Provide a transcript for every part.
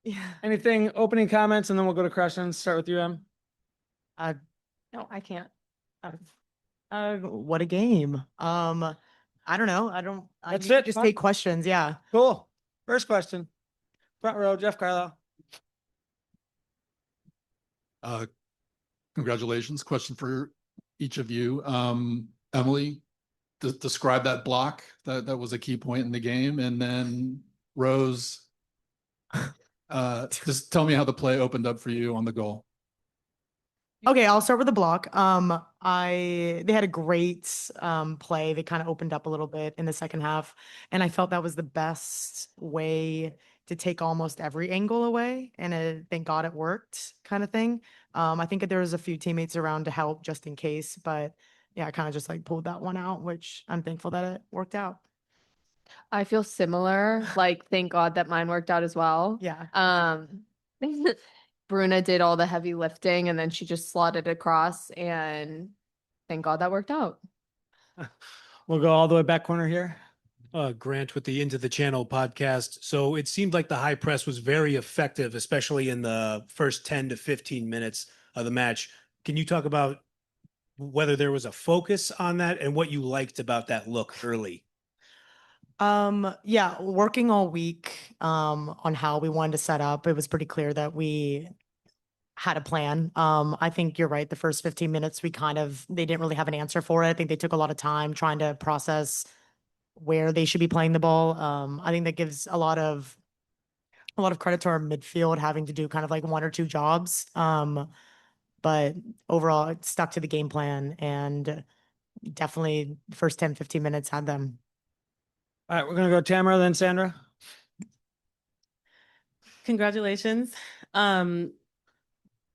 Yeah. Anything, opening comments, and then we'll go to questions. Start with you, Em. Uh, no, I can't. What a game. I don't know. That's You could it. just Fun. take questions. Yeah. Cool. First question. Front row, Jeff Carlisle. Uh, Congratulations. Question for each of you. Emily, describe that block. That was a key point in the game. And then Rose, just tell me how the play opened up for you on the goal. Okay, I'll start with the block. They had a great play. They kind of opened up a little bit in the second half, and I felt that was the best way to take almost every angle away. And thank God it worked, kind of thing. I think that there was a few teammates around to help just in case, but yeah, I kind of just like pulled that one out, which I'm thankful that it worked out. I feel similar. Like, thank God that mine worked out as well. Yeah. Bruna did all the heavy lifting and then she just slotted across, and thank God that worked out. We'll go all the way back corner here. Grant with the Into the Channel podcast. So it seemed like the high press was very effective, especially in the first 10 to 15 minutes of the match. Can you talk about whether there was a focus on that and what you liked about that look early? Yeah, working all week on how we wanted to set up, it was pretty clear that we had a plan. I think you're right. The first 15 minutes, they didn't really have an answer for it. I think they took a lot of time trying to process where they should be playing the ball. I think that gives a lot of credit to our midfield having to do kind of like one or two jobs. But overall, it stuck to the game plan, and definitely the first 10, 15 minutes had them. All right, we're gonna go Tamara, then Sandra. Congratulations.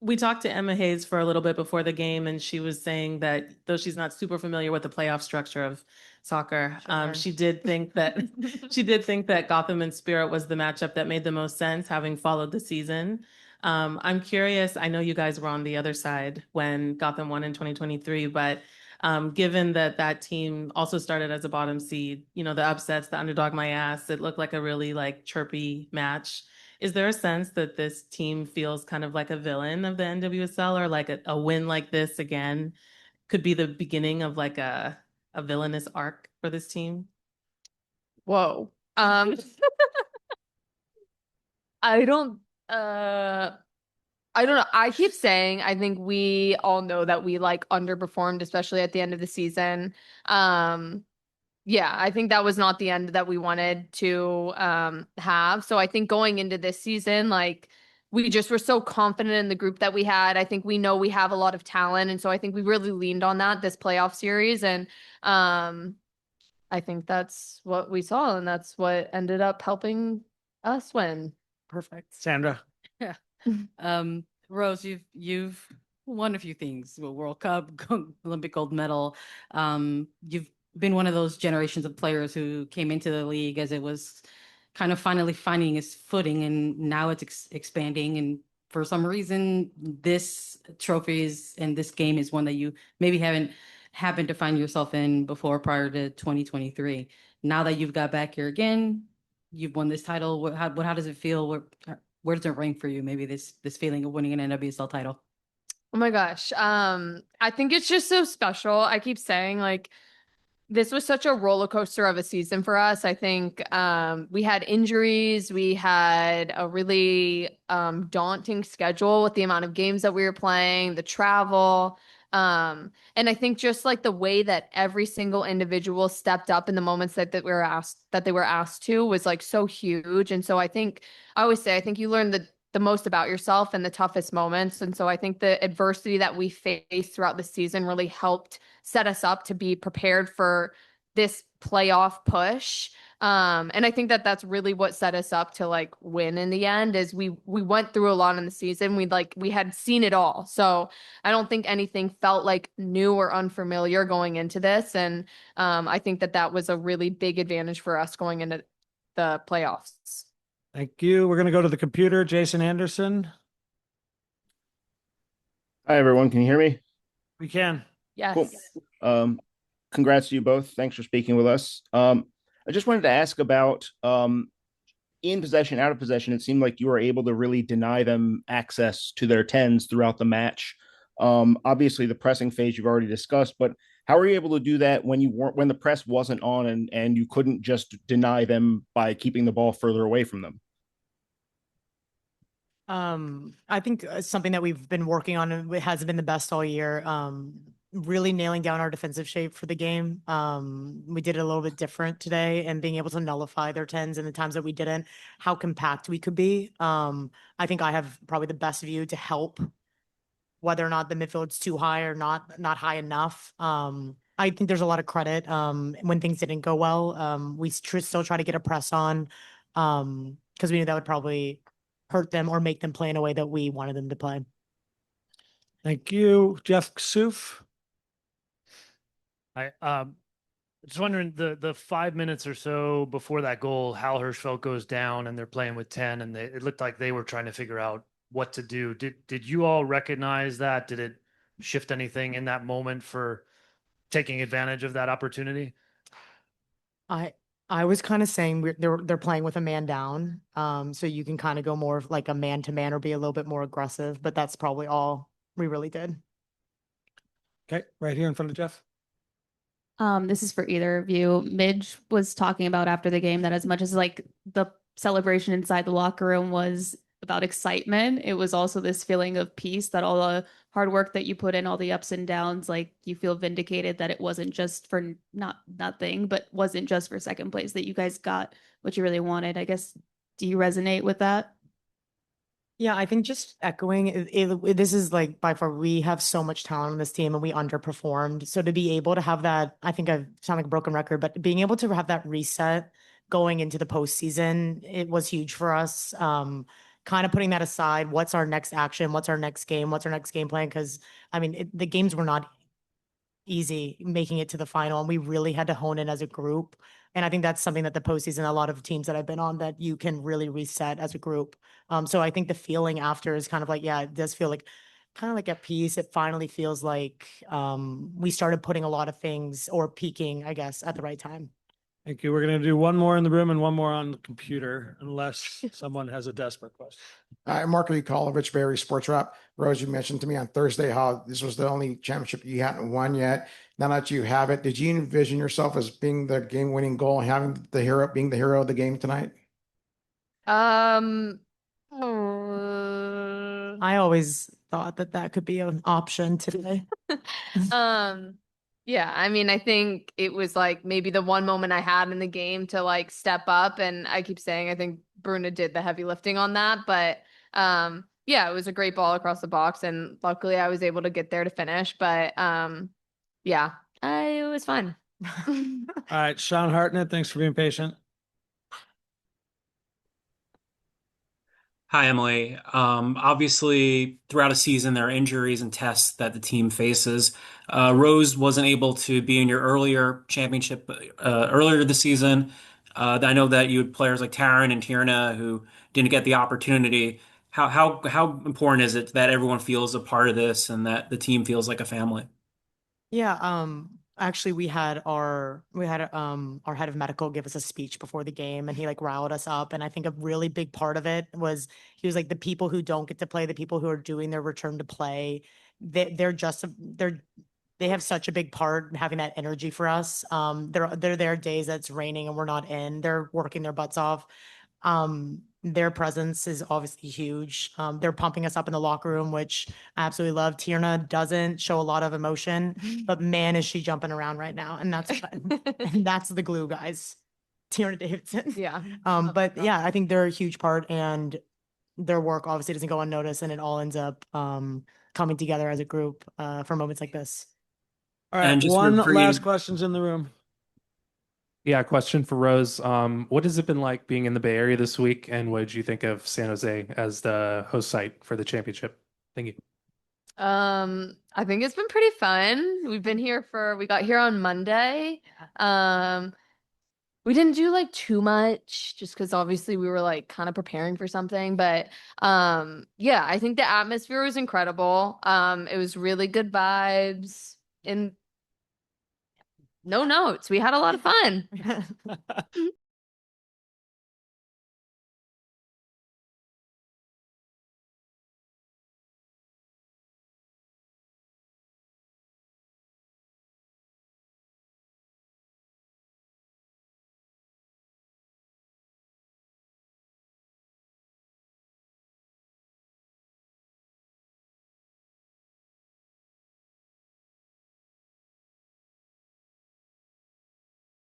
We talked to Emma Hayes for a little bit before the game, and she was saying that though she's not super familiar with the playoff structure of soccer, she did think that Gotham and Spirit was the matchup that made the most sense, having followed the season. I'm curious, I know you guys were on the other side when Gotham won in 2023, but given that that team also started as a bottom seed, you know, the upsets, the underdog my ass, it looked like a really like chirpy match. Is there a sense that this team feels kind of like a villain of the NWSL, or like a win like this again could be the beginning of like a villainous arc for this team? Whoa. I don't I don't know. I keep saying I think we all know that we like underperformed, especially at the end of the season. Yeah, I think that was not the end that we wanted to have. So I think going into this season, like we just were so confident in the group that we had. I think we know we have a lot of talent. And so I think we really leaned on that this playoff series. And I think that's what we saw, and that's what ended up helping us win. Perfect. Sandra. Yeah. Rose, you've won a few things: World Cup, Olympic gold medal. You've been one of those generations of players who came into the league as it was kind of finally finding its footing, and now it's expanding. And for some reason, this trophies and this game is one that you maybe haven't happened to find yourself in before prior to 2023. Now that you've got back here again, you've won this title. How does it feel? Where does it rank for you? Maybe this feeling of winning an NWSL title. Oh my gosh. I think it's just so special. I keep saying like this was such a roller coaster of a season for us. I think we had injuries, we had a really daunting schedule with the amount of games that we were playing, the travel. And I think just like the way that every single individual stepped up in the moments that they were asked to was like so huge. And so I always say I think you learn the most about yourself in the toughest moments. And so I think the adversity that we faced throughout the season really helped set us up to be prepared for this playoff push. And I think that that's really what set us up to like win in the end is we went through a lot in the season. We had seen it all. So I don't think anything felt like new or unfamiliar going into this. And I think that that was a really big advantage for us going into the playoffs. Thank you. We're going to go to the computer. Jason Anderson. Hi, everyone. Can you hear me? We can. Yes. Cool. Congrats to you both. Thanks for speaking with us. I just wanted to ask about in possession, out of possession, it seemed like you were able to really deny them access to their 10s throughout the match. Obviously, the pressing phase you've already discussed, but how were you able to do that when the press wasn't on and you couldn't just deny them by keeping the ball further away from them? I think something that we've been working on and it hasn't been the best all year. Really nailing down our defensive shape for the game. We did it a little bit different today and being able to nullify their 10s and the times that we didn't, how compact we could be. I think I have probably the best view to help whether or not the midfield's too high or not high enough. I think there's a lot of credit when things didn't go well. We still try to get a press on because we knew that would probably hurt them or make them play in a way that we wanted them to play. Thank you. Jeff Soof. I just wondering the 5 minutes or so before that goal, Hal Hirschfeld goes down and they're playing with 10 and it looked like they were trying to figure out what to do. Did you all recognize that? Did it shift anything in that moment for taking advantage of that opportunity? I was kind of saying they're playing with a man down. So you can kind of go more of like a man to man or be a little bit more aggressive, but that's probably all we really did. Okay, right here in front of Jeff. This is for either of you. Midge was talking about after the game that as much as like the celebration inside the locker room was about excitement, it was also this feeling of peace that all the hard work that you put in, all the ups and downs, like you feel vindicated that it wasn't just for nothing, but wasn't just for second place, that you guys got what you really wanted. I guess, do you resonate with that? Yeah, I think just echoing this is like by far we have so much talent on this team and we underperformed. So to be able to have that, I think I sound like a broken record, but being able to have that reset going into the postseason, it was huge for us. Kind of putting that aside, what's our next action? What's our next game? What's our next game plan? Because I mean, the games were not easy making it to the final, and we really had to hone in as a group. And I think that's something that the postseason, a lot of teams that I've been on, that you can really reset as a group. So I think the feeling after is kind of like, yeah, it does feel like kind of like at peace. It finally feels like we started putting a lot of things or peaking, I guess, at the right time. Thank you. We're going to do one more in the room and one more on the computer, unless someone has a desperate question. Marco Ucala, Rich Berry, Sports Wrap. Rose, you mentioned to me on Thursday how this was the only championship you hadn't won yet. Now that you have it, did you envision yourself as being the game-winning goal and having being the hero of the game tonight? I always thought that could be an option today. Yeah, I mean, I think it was like maybe the one moment I had in the game to like step up, and I keep saying I think Bruna did the heavy lifting on that, but yeah, it was a great ball across the box, and luckily I was able to get there to finish, but yeah, it was fun. All right, Sean Hartnett, thanks for being patient. Hi, Emily. Obviously, throughout a season, there are injuries and tests that the team faces. Rose wasn't able to be in your earlier championship earlier this season. I know that you had players like Taryn and Tierna who didn't get the opportunity. How important is it that everyone feels a part of this and that the team feels like a family? Yeah, actually we had our head of medical give us a speech before the game, and he like riled us up. And I think a really big part of it was he was like, the people who don't get to play, the people who are doing their return to play, they have such a big part in having that energy for us. They're there days that's raining and we're not in. They're working their butts off. Their presence is obviously huge. They're pumping us up in the locker room, which I absolutely love. Tierna doesn't show a lot of emotion, but man, is she jumping around right now. And that's the glue, guys. Tierna Davidson. Yeah. But yeah, I think they're a huge part, and their work obviously doesn't go unnoticed, and it all ends up coming together as a group for moments like this. All right, And just one for last questions in the room. Yeah, question for Rose. What has it been like being in the Bay Area this week, and what did you think of San Jose as the host site for the championship? Thank you. I think it's been pretty fun. We got here on Monday. We didn't do like too much just because obviously we were like kind of preparing for something, but yeah, I think the atmosphere was incredible. It was really good vibes, and no notes. We had a lot of fun.